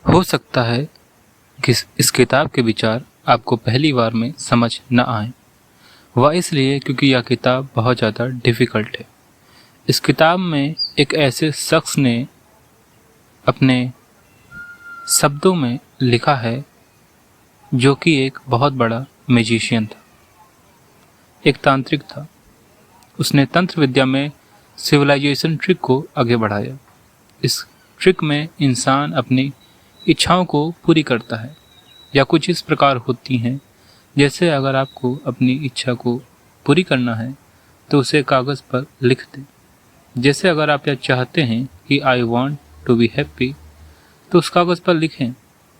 हो सकता है कि इस किताब के विचार आपको पहली बार में समझ न आए। वह इसलिए क्योंकि यह किताब बहुत ज़्यादा डिफ़िकल्ट है। इस किताब में एक ऐसे शख्स ने अपने शब्दों में लिखा है जो कि एक बहुत बड़ा मैजिशियन था, एक तांत्रिक था। उसने तंत्र विद्या में सिविलाइजेशन ट्रिक को आगे बढ़ाया। इस ट्रिक में इंसान अपनी इच्छाओं को पूरी करता है, या कुछ इस प्रकार होती हैं जैसे अगर आपको अपनी इच्छा को पूरी करना है तो उसे कागज़ पर लिख दें। जैसे अगर आप यह चाहते हैं कि I want to be happy, तो उस कागज़ पर लिखें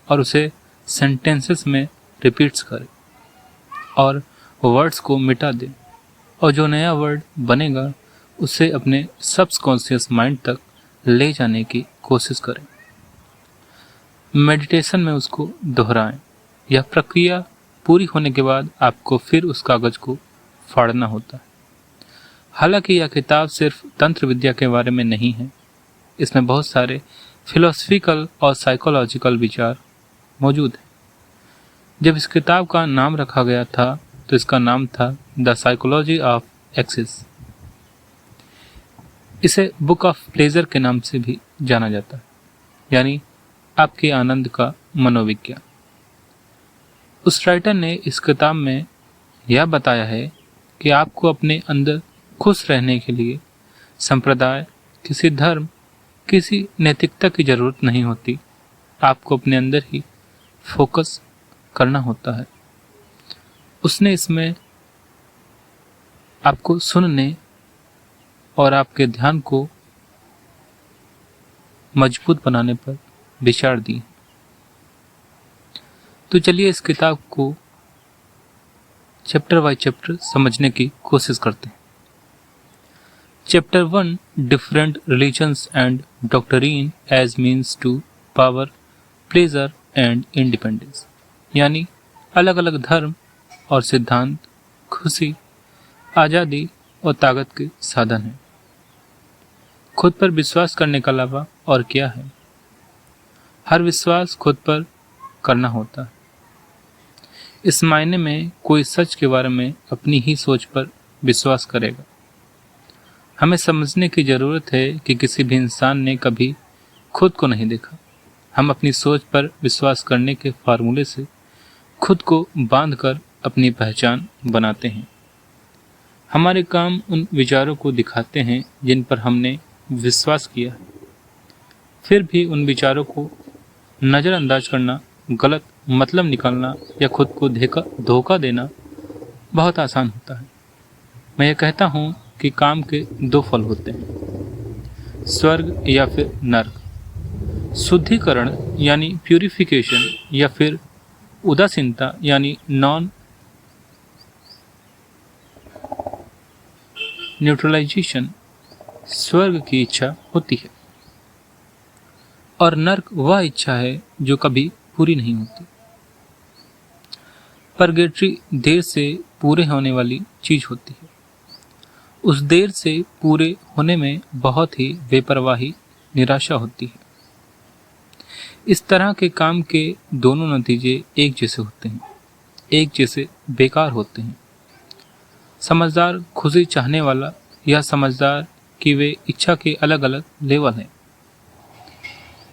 और उसे सेंटेंसेस में रिपीट्स करें और वर्ड्स को मिटा दें, और जो नया वर्ड बनेगा उसे अपने सबकॉन्शियस माइंड तक ले जाने की कोशिश करें। मेडिटेशन में उसको दोहराएं। यह प्रक्रिया पूरी होने के बाद आपको फिर उस कागज़ को फाड़ना होता है। हालांकि यह किताब सिर्फ तंत्र विद्या के बारे में नहीं है, इसमें बहुत सारे फिलोसफिकल और साइकोलॉजिकल विचार मौजूद हैं। जब इस किताब का नाम रखा गया था तो इसका नाम था द साइकोलॉजी ऑफ एक्सेस। इसे बुक ऑफ प्लेजर के नाम से भी जाना जाता है, यानी आपके आनंद का मनोविज्ञान। उस राइटर ने इस किताब में यह बताया है कि आपको अपने अंदर खुश रहने के लिए संप्रदाय, किसी धर्म, किसी नैतिकता की ज़रूरत नहीं होती। आपको अपने अंदर ही फोकस करना होता है। उसने इसमें आपको सुनने और आपके ध्यान को मजबूत बनाने पर विचार दी। तो चलिए इस किताब को चैप्टर बाय चैप्टर समझने की कोशिश करते हैं। Chapter 1, different religions and doctrine as means to power, pleasure and independence, यानी अलग अलग धर्म और सिद्धांत खुशी, आज़ादी और ताकत के साधन हैं। खुद पर विश्वास करने के अलावा और क्या है? हर विश्वास खुद पर करना होता है। इस मायने में कोई सच के बारे में अपनी ही सोच पर विश्वास करेगा। हमें समझने की ज़रूरत है कि किसी भी इंसान ने कभी खुद को नहीं देखा। हम अपनी सोच पर विश्वास करने के फार्मूले से खुद को बांधकर अपनी पहचान बनाते हैं। हमारे काम उन विचारों को दिखाते हैं जिन पर हमने विश्वास किया है। फिर भी उन विचारों को नज़रअंदाज करना, गलत मतलब निकालना या खुद को धोखा देना बहुत आसान होता है। मैं ये कहता हूँ कि काम के दो फल होते हैं, स्वर्ग या फिर नर्क, शुद्धिकरण यानी प्यूरिफिकेशन या फिर उदासीनता यानी नॉन न्यूट्रलाइजेशन। स्वर्ग की इच्छा होती है और नर्क वह इच्छा है जो कभी पूरी नहीं होती। परगेटरी देर से पूरे होने वाली चीज होती है। उस देर से पूरे होने में बहुत ही बेपरवाही, निराशा होती है। इस तरह के काम के दोनों नतीजे एक जैसे होते हैं, एक जैसे बेकार होते हैं। समझदार खुशी चाहने वाला यह समझदार कि वे इच्छा के अलग अलग लेवल हैं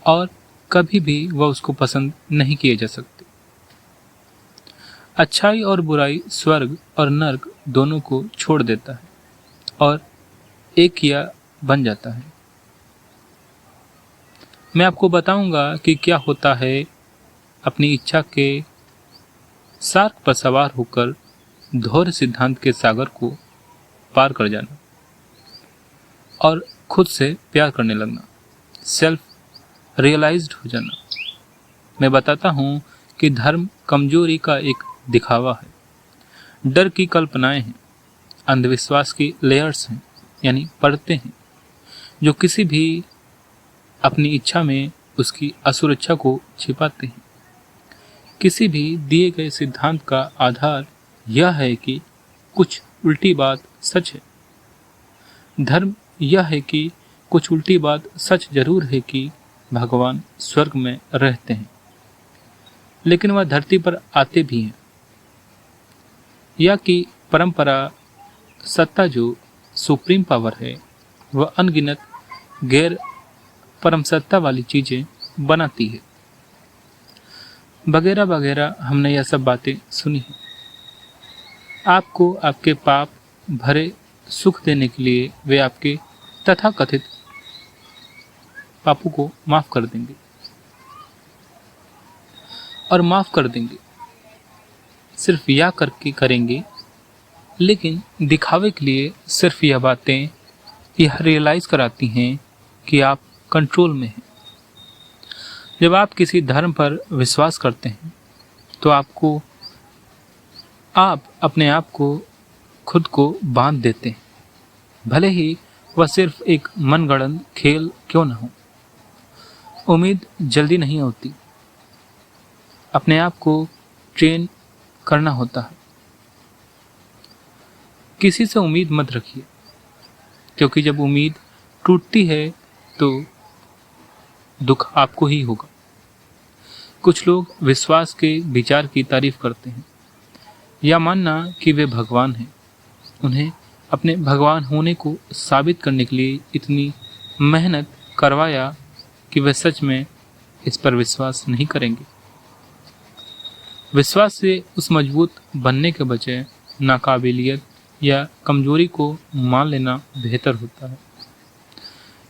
और कभी भी वह उसको पसंद नहीं किए जा सकते। अच्छाई और बुराई स्वर्ग और नर्क दोनों को छोड़ देता है और एक किया बन जाता है। मैं आपको बताऊंगा कि क्या होता है अपनी इच्छा के सार्क पर सवार होकर धौर्य सिद्धांत के सागर को पार कर जाना और खुद से प्यार करने लगना, सेल्फ रियलाइज्ड हो जाना। मैं बताता हूँ कि धर्म कमजोरी का एक दिखावा है, डर की कल्पनाएं हैं, अंधविश्वास की लेयर्स हैं, यानी परतें हैं, जो किसी भी अपनी इच्छा में उसकी असुरक्षा को छिपाते हैं। किसी भी दिए गए सिद्धांत का आधार यह है कि कुछ उल्टी बात सच है। धर्म यह है कि कुछ उल्टी बात सच जरूर है कि भगवान स्वर्ग में रहते हैं, लेकिन वह धरती पर आते भी हैं, या कि परंपरा सत्ता जो सुप्रीम पावर है वह अनगिनत गैर परम सत्ता वाली चीजें बनाती है, वगैरह वगैरह। हमने यह सब बातें सुनी हैं। आपको आपके पाप भरे सुख देने के लिए वे आपके तथाकथित पापों को माफ कर देंगे और माफ कर देंगे, सिर्फ या करके करेंगे, लेकिन दिखावे के लिए सिर्फ यह बातें यह रियलाइज कराती हैं कि आप कंट्रोल में हैं। जब आप किसी धर्म पर विश्वास करते हैं तो आप अपने आप को खुद को बांध देते हैं, भले ही वह सिर्फ एक मनगढ़ंत खेल क्यों न हो। उम्मीद जल्दी नहीं होती, अपने आप को ट्रेन करना होता है। किसी से उम्मीद मत रखिए, क्योंकि जब उम्मीद टूटती है तो दुख आपको ही होगा। कुछ लोग विश्वास के विचार की तारीफ करते हैं या मानना कि वे भगवान हैं। उन्हें अपने भगवान होने को साबित करने के लिए इतनी मेहनत करवाया कि वे सच में इस पर विश्वास नहीं करेंगे। विश्वास से उस मजबूत बनने के बजाय नाकाबिलियत या कमजोरी को मान लेना बेहतर होता है।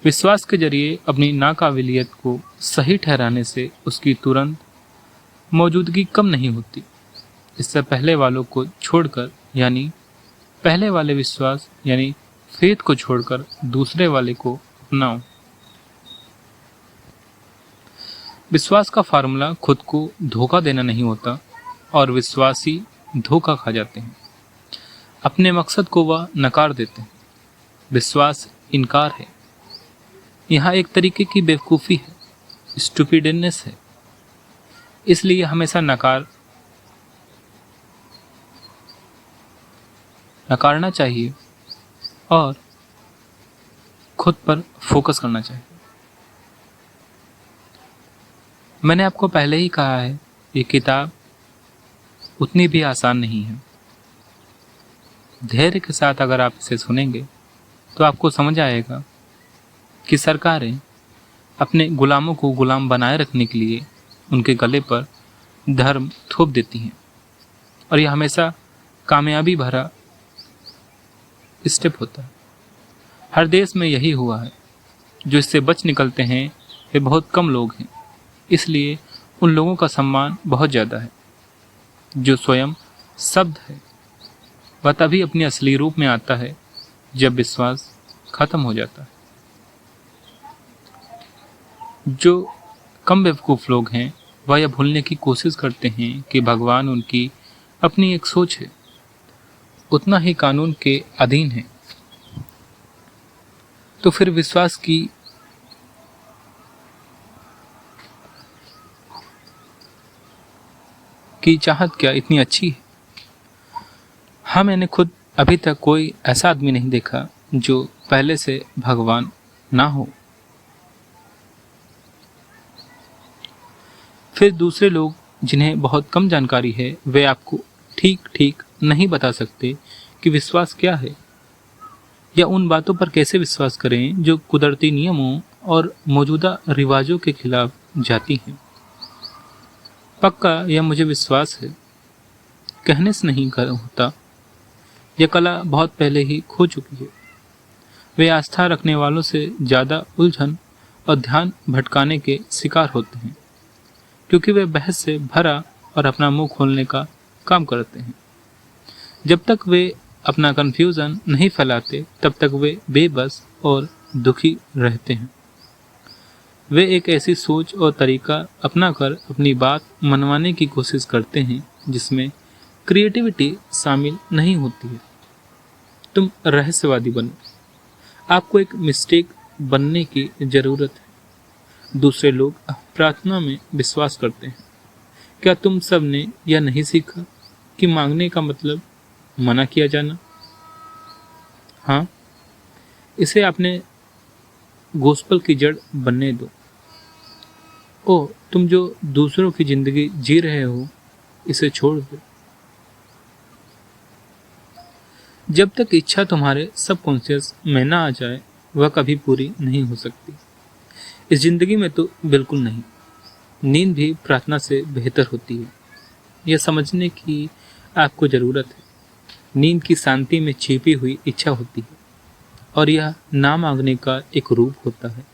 विश्वास के जरिए अपनी नाकाबिलियत को सही ठहराने से उसकी तुरंत मौजूदगी कम नहीं होती। इससे पहले वालों को छोड़कर, यानी पहले वाले विश्वास यानी फेथ को छोड़कर दूसरे वाले को अपनाओ। विश्वास का फार्मूला खुद को धोखा देना नहीं होता और विश्वासी धोखा खा जाते हैं। अपने मकसद को वह नकार देते हैं। विश्वास इनकार है। यहाँ एक तरीके की बेवकूफ़ी है, स्टूपिडनेस है। इसलिए हमेशा नकारना चाहिए और खुद पर फोकस करना चाहिए। मैंने आपको पहले ही कहा है, ये किताब उतनी भी आसान नहीं है। धैर्य के साथ अगर आप इसे सुनेंगे तो आपको समझ आएगा कि सरकारें अपने गुलामों को गुलाम बनाए रखने के लिए उनके गले पर धर्म थोप देती हैं, और यह हमेशा कामयाबी भरा स्टेप होता है। हर देश में यही हुआ है। जो इससे बच निकलते हैं वे बहुत कम लोग हैं, इसलिए उन लोगों का सम्मान बहुत ज़्यादा है। जो स्वयं शब्द है वह तभी अपने असली रूप में आता है जब विश्वास खत्म हो जाता है। जो कम बेवकूफ़ लोग हैं वह यह भूलने की कोशिश करते हैं कि भगवान उनकी अपनी एक सोच है, उतना ही कानून के अधीन है। तो फिर विश्वास की चाहत क्या इतनी अच्छी है? हाँ, मैंने खुद अभी तक कोई ऐसा आदमी नहीं देखा जो पहले से भगवान ना हो। फिर दूसरे लोग जिन्हें बहुत कम जानकारी है वे आपको ठीक ठीक नहीं बता सकते कि विश्वास क्या है या उन बातों पर कैसे विश्वास करें जो कुदरती नियमों और मौजूदा रिवाजों के खिलाफ जाती हैं। पक्का यह मुझे विश्वास है, कहने से नहीं होता। यह कला बहुत पहले ही खो चुकी है। वे आस्था रखने वालों से ज़्यादा उलझन और ध्यान भटकाने के शिकार होते हैं, क्योंकि वे बहस से भरा और अपना मुंह खोलने का काम करते हैं। जब तक वे अपना कन्फ्यूज़न नहीं फैलाते तब तक वे बेबस और दुखी रहते हैं। वे एक ऐसी सोच और तरीका अपनाकर अपनी बात मनवाने की कोशिश करते हैं जिसमें क्रिएटिविटी शामिल नहीं होती है। तुम रहस्यवादी बनो। आपको एक मिस्टेक बनने की ज़रूरत है। दूसरे लोग प्रार्थना में विश्वास करते हैं। क्या तुम सब ने यह नहीं सीखा कि मांगने का मतलब मना किया जाना? हाँ, इसे अपने गोस्पल की जड़ बनने दो। ओह, तुम जो दूसरों की जिंदगी जी रहे हो, इसे छोड़ दो। जब तक इच्छा तुम्हारे सबकॉन्शियस में ना आ जाए, वह कभी पूरी नहीं हो सकती। इस जिंदगी में तो बिल्कुल नहीं। नींद भी प्रार्थना से बेहतर होती है, यह समझने की आपको जरूरत है। नींद की शांति में छिपी हुई इच्छा होती है और यह ना मांगने का एक रूप होता है।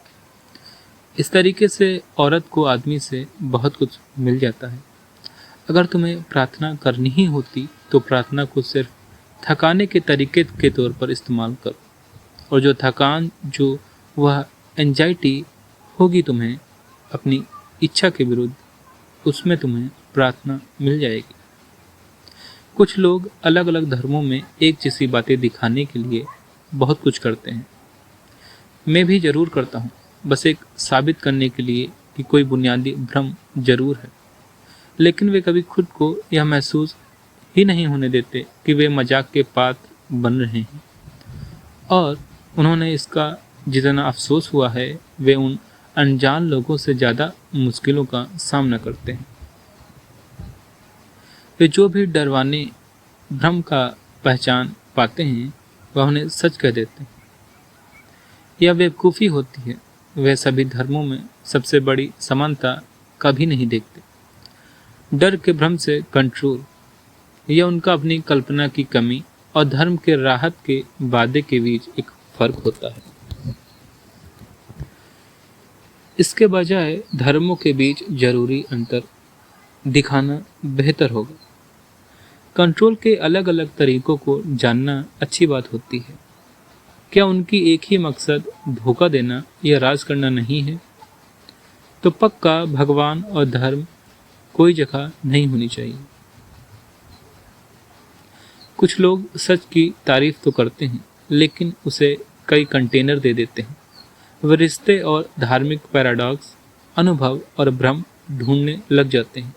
इस तरीके से औरत को आदमी से बहुत कुछ मिल जाता है। अगर तुम्हें प्रार्थना करनी ही होती तो प्रार्थना को सिर्फ थकाने के तरीके के तौर पर इस्तेमाल करो, और जो थकान, जो वह एंजाइटी होगी तुम्हें अपनी इच्छा के विरुद्ध, उसमें तुम्हें प्रार्थना मिल जाएगी। कुछ लोग अलग अलग धर्मों में एक जैसी बातें दिखाने के लिए बहुत कुछ करते हैं। मैं भी जरूर करता हूँ, बस एक साबित करने के लिए कि कोई बुनियादी भ्रम जरूर है। लेकिन वे कभी खुद को यह महसूस ही नहीं होने देते कि वे मजाक के पात्र बन रहे हैं, और उन्होंने इसका जितना अफसोस हुआ है, वे उन अनजान लोगों से ज़्यादा मुश्किलों का सामना करते हैं। वे जो भी डरवाने भ्रम का पहचान पाते हैं, वह उन्हें सच कह देते हैं। यह बेवकूफ़ी होती है। वे सभी धर्मों में सबसे बड़ी समानता कभी नहीं देखते। डर के भ्रम से कंट्रोल, यह उनका अपनी कल्पना की कमी और धर्म के राहत के वादे के बीच एक फर्क होता है। इसके बजाय धर्मों के बीच जरूरी अंतर दिखाना बेहतर होगा। कंट्रोल के अलग अलग तरीकों को जानना अच्छी बात होती है। क्या उनकी एक ही मकसद धोखा देना या राज करना नहीं है? तो पक्का भगवान और धर्म कोई जगह नहीं होनी चाहिए। कुछ लोग सच की तारीफ तो करते हैं, लेकिन उसे कई कंटेनर दे देते हैं। वे रिश्ते और धार्मिक पैराडॉक्स, अनुभव और भ्रम ढूंढने लग जाते हैं।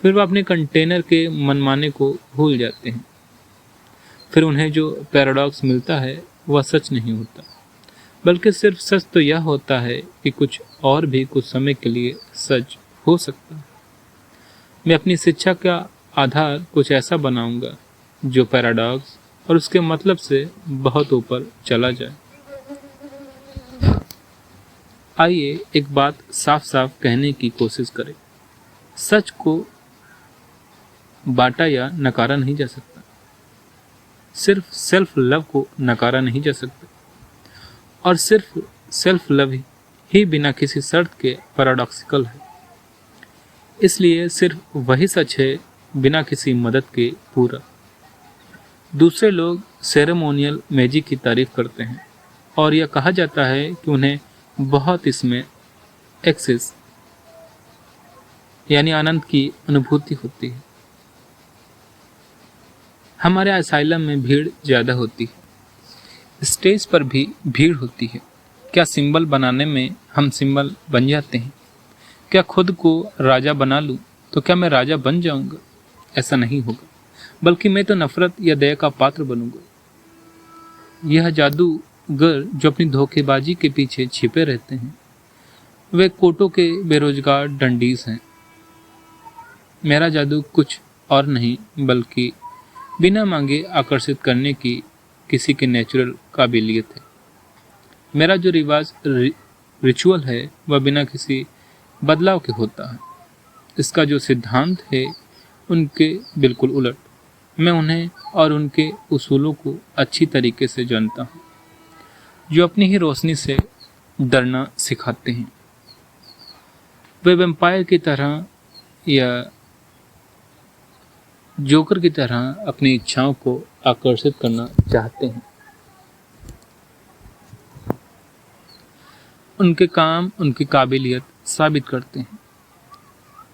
फिर वह अपने कंटेनर के मनमाने को भूल जाते हैं। फिर उन्हें जो पैराडॉक्स मिलता है वह सच नहीं होता, बल्कि सिर्फ सच तो यह होता है कि कुछ और भी कुछ समय के लिए सच हो सकता है। मैं अपनी शिक्षा का आधार कुछ ऐसा बनाऊंगा जो पैराडॉक्स और उसके मतलब से बहुत ऊपर चला जाए। आइए एक बात साफ साफ कहने की कोशिश करें। सच को बांटा या नकारा नहीं जा सकता। सिर्फ सेल्फ लव को नकारा नहीं जा सकता, और सिर्फ सेल्फ लव ही बिना किसी शर्त के पैराडॉक्सिकल है। इसलिए सिर्फ वही सच है बिना किसी मदद के पूरा। दूसरे लोग सेरेमोनियल मैजिक की तारीफ करते हैं, और यह कहा जाता है कि उन्हें बहुत इसमें एक्सेस यानी आनंद की अनुभूति होती है। हमारे असाइलम में भीड़ ज़्यादा होती है, स्टेज पर भी भीड़ होती है। क्या सिंबल बनाने में हम सिंबल बन जाते हैं? क्या खुद को राजा बना लूं तो क्या मैं राजा बन जाऊंगा? ऐसा नहीं होगा, बल्कि मैं तो नफरत या दया का पात्र बनूंगा। यह जादूगर जो अपनी धोखेबाजी के पीछे छिपे रहते हैं, वे कोटों के बेरोजगार डंडीस हैं। मेरा जादू कुछ और नहीं बल्कि बिना मांगे आकर्षित करने की किसी की नेचुरल काबिलियत है। मेरा जो रिचुअल है वह बिना किसी बदलाव के होता है। इसका जो सिद्धांत है उनके बिल्कुल उलट। मैं उन्हें और उनके उसूलों को अच्छी तरीके से जानता हूँ, जो अपनी ही रोशनी से डरना सिखाते हैं। वे वैम्पायर की तरह या जोकर की तरह अपनी इच्छाओं को आकर्षित करना चाहते हैं। उनके काम उनकी काबिलियत साबित करते हैं,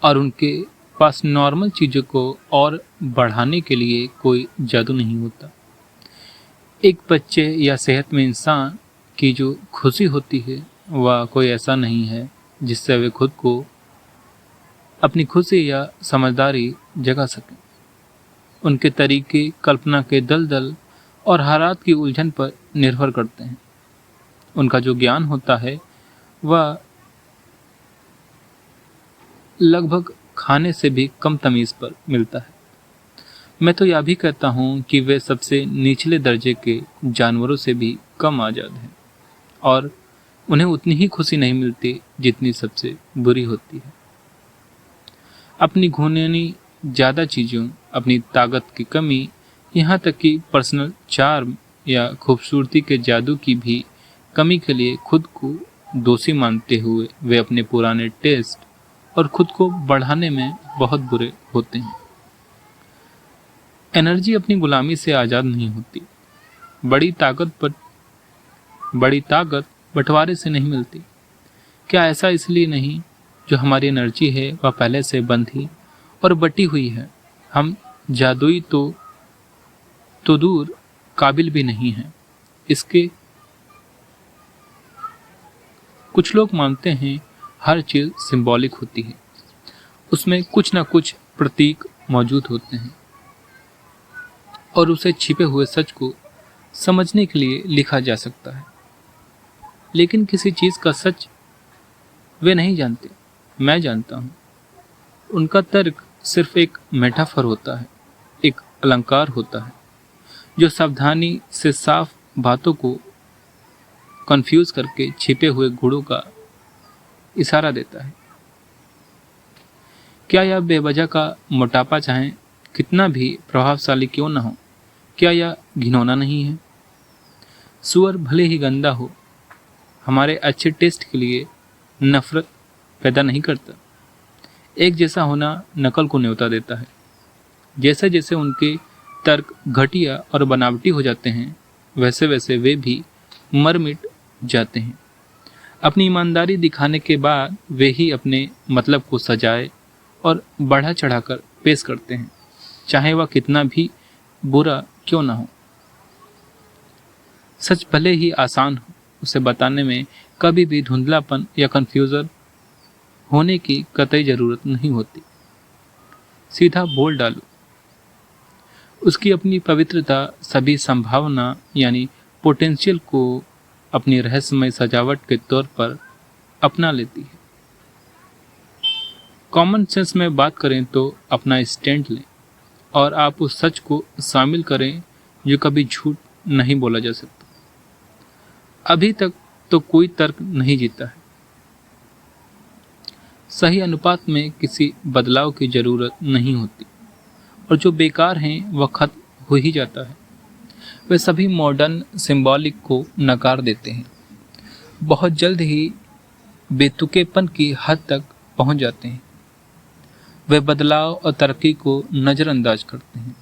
और उनके पास नॉर्मल चीज़ों को और बढ़ाने के लिए कोई जादू नहीं होता। एक बच्चे या सेहतमंद इंसान की जो खुशी होती है वह कोई ऐसा नहीं है जिससे वे खुद को अपनी खुशी या समझदारी जगा सकें। उनके तरीके कल्पना के दलदल और हालात की उलझन पर निर्भर करते हैं। उनका जो ज्ञान होता है वह लगभग खाने से भी कम तमीज़ पर मिलता है। मैं तो यह भी कहता हूँ कि वे सबसे निचले दर्जे के जानवरों से भी कम आज़ाद हैं और उन्हें उतनी ही खुशी नहीं मिलती जितनी सबसे बुरी होती है। अपनी घूर्णनी ज़्यादा चीज़ों, अपनी ताकत की कमी, यहाँ तक कि पर्सनल चार्म या खूबसूरती के जादू की भी कमी के लिए खुद को दोषी मानते हुए वे अपने पुराने टेस्ट और खुद को बढ़ाने में बहुत बुरे होते हैं। एनर्जी अपनी गुलामी से आज़ाद नहीं होती। बड़ी ताकत बंटवारे से नहीं मिलती। क्या ऐसा इसलिए नहीं जो हमारी एनर्जी है वह पहले से बंधी और बटी हुई है। हम जादुई तो दूर काबिल भी नहीं हैं इसके। कुछ लोग मानते हैं हर चीज़ सिंबॉलिक होती है, उसमें कुछ ना कुछ प्रतीक मौजूद होते हैं और उसे छिपे हुए सच को समझने के लिए लिखा जा सकता है। लेकिन किसी चीज़ का सच वे नहीं जानते, मैं जानता हूँ। उनका तर्क सिर्फ एक मेटाफर होता है, एक अलंकार होता है जो सावधानी से साफ बातों को कंफ्यूज करके छिपे हुए गुणों का इशारा देता है। क्या यह बेवजह का मोटापा चाहे कितना भी प्रभावशाली क्यों न हो, क्या यह घिनौना नहीं है? सुअर भले ही गंदा हो, हमारे अच्छे टेस्ट के लिए नफरत पैदा नहीं करता। एक जैसा होना नकल को न्योता देता है। जैसे जैसे उनके तर्क घटिया और बनावटी हो जाते हैं, वैसे वैसे वे भी मर मिट जाते हैं। अपनी ईमानदारी दिखाने के बाद वे ही अपने मतलब को सजाए और बढ़ा चढ़ाकर पेश करते हैं, चाहे वह कितना भी बुरा क्यों ना हो। सच भले ही आसान हो, उसे बताने में कभी भी धुंधलापन या कन्फ्यूजन होने की कतई जरूरत नहीं होती। सीधा बोल डालो। उसकी अपनी पवित्रता सभी संभावना यानी पोटेंशियल को अपनी रहस्यमय सजावट के तौर पर अपना लेती है। कॉमन सेंस में बात करें तो अपना स्टैंड लें और आप उस सच को शामिल करें जो कभी झूठ नहीं बोला जा सकता। अभी तक तो कोई तर्क नहीं जीता है। सही अनुपात में किसी बदलाव की जरूरत नहीं होती और जो बेकार हैं वह खत्म हो ही जाता है। वे सभी मॉडर्न सिंबॉलिक को नकार देते हैं, बहुत जल्द ही बेतुकेपन की हद तक पहुंच जाते हैं। वे बदलाव और तरक्की को नज़रअंदाज करते हैं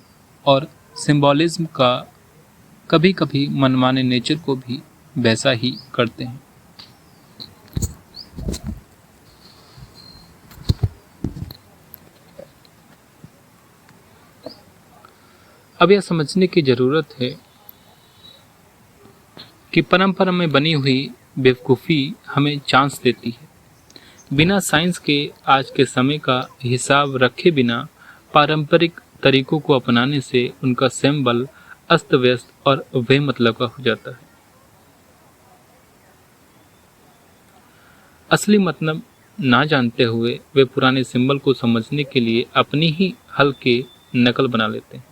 और सिंबॉलिज्म का कभी कभी मनमाने नेचर को भी वैसा ही करते हैं। अब यह समझने की जरूरत है कि परंपरा में बनी हुई बेवकूफ़ी हमें चांस देती है। बिना साइंस के आज के समय का हिसाब रखे बिना पारंपरिक तरीकों को अपनाने से उनका सिंबल अस्त व्यस्त और बेमतलब का हो जाता है। असली मतलब ना जानते हुए वे पुराने सिंबल को समझने के लिए अपनी ही हल्के नकल बना लेते हैं।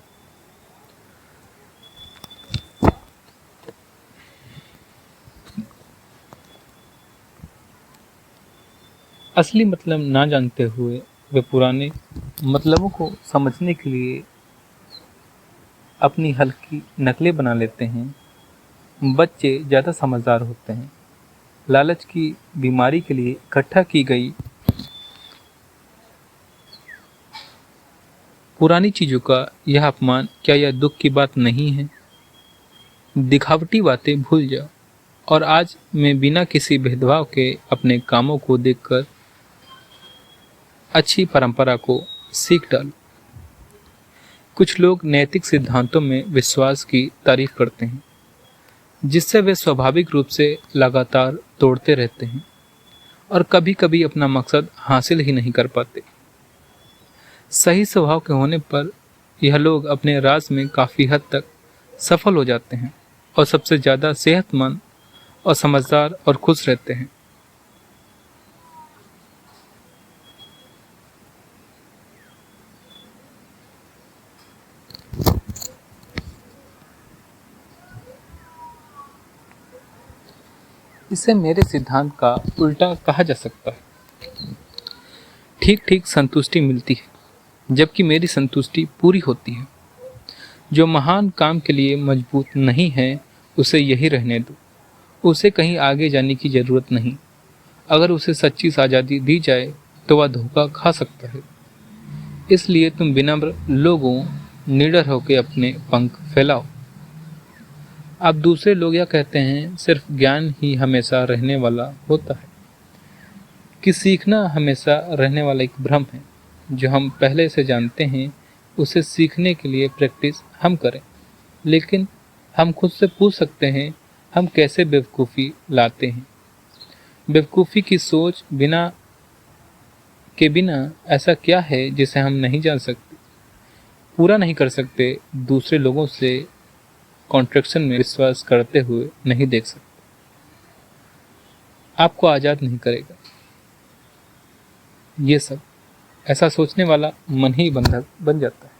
असली मतलब ना जानते हुए वे पुराने मतलबों को समझने के लिए अपनी हल्की नकलें बना लेते हैं। बच्चे ज़्यादा समझदार होते हैं। लालच की बीमारी के लिए इकट्ठा की गई पुरानी चीज़ों का यह अपमान, क्या यह दुख की बात नहीं है? दिखावटी बातें भूल जाओ और आज मैं बिना किसी भेदभाव के अपने कामों को देखकर अच्छी परंपरा को सीख डालो। कुछ लोग नैतिक सिद्धांतों में विश्वास की तारीफ करते हैं, जिससे वे स्वाभाविक रूप से लगातार तोड़ते रहते हैं और कभी कभी अपना मकसद हासिल ही नहीं कर पाते। सही स्वभाव के होने पर यह लोग अपने राज में काफ़ी हद तक सफल हो जाते हैं और सबसे ज़्यादा सेहतमंद और समझदार और खुश रहते हैं। इसे मेरे सिद्धांत का उल्टा कहा जा सकता है। ठीक ठीक संतुष्टि मिलती है, जबकि मेरी संतुष्टि पूरी होती है। जो महान काम के लिए मजबूत नहीं है, उसे यही रहने दो। उसे कहीं आगे जाने की जरूरत नहीं। अगर उसे सच्ची आज़ादी दी जाए तो वह धोखा खा सकता है। इसलिए तुम विनम्र लोगों, निडर होकर अपने पंख फैलाओ। अब दूसरे लोग यह कहते हैं सिर्फ ज्ञान ही हमेशा रहने वाला होता है, कि सीखना हमेशा रहने वाला एक भ्रम है। जो हम पहले से जानते हैं उसे सीखने के लिए प्रैक्टिस हम करें। लेकिन हम खुद से पूछ सकते हैं, हम कैसे बेवकूफ़ी लाते हैं। बेवकूफ़ी की सोच बिना ऐसा क्या है जिसे हम नहीं जान सकते, पूरा नहीं कर सकते, दूसरे लोगों से कॉन्ट्रैक्शन में विश्वास करते हुए नहीं देख सकते। आपको आज़ाद नहीं करेगा ये सब। ऐसा सोचने वाला मन ही बंधक बन जाता है।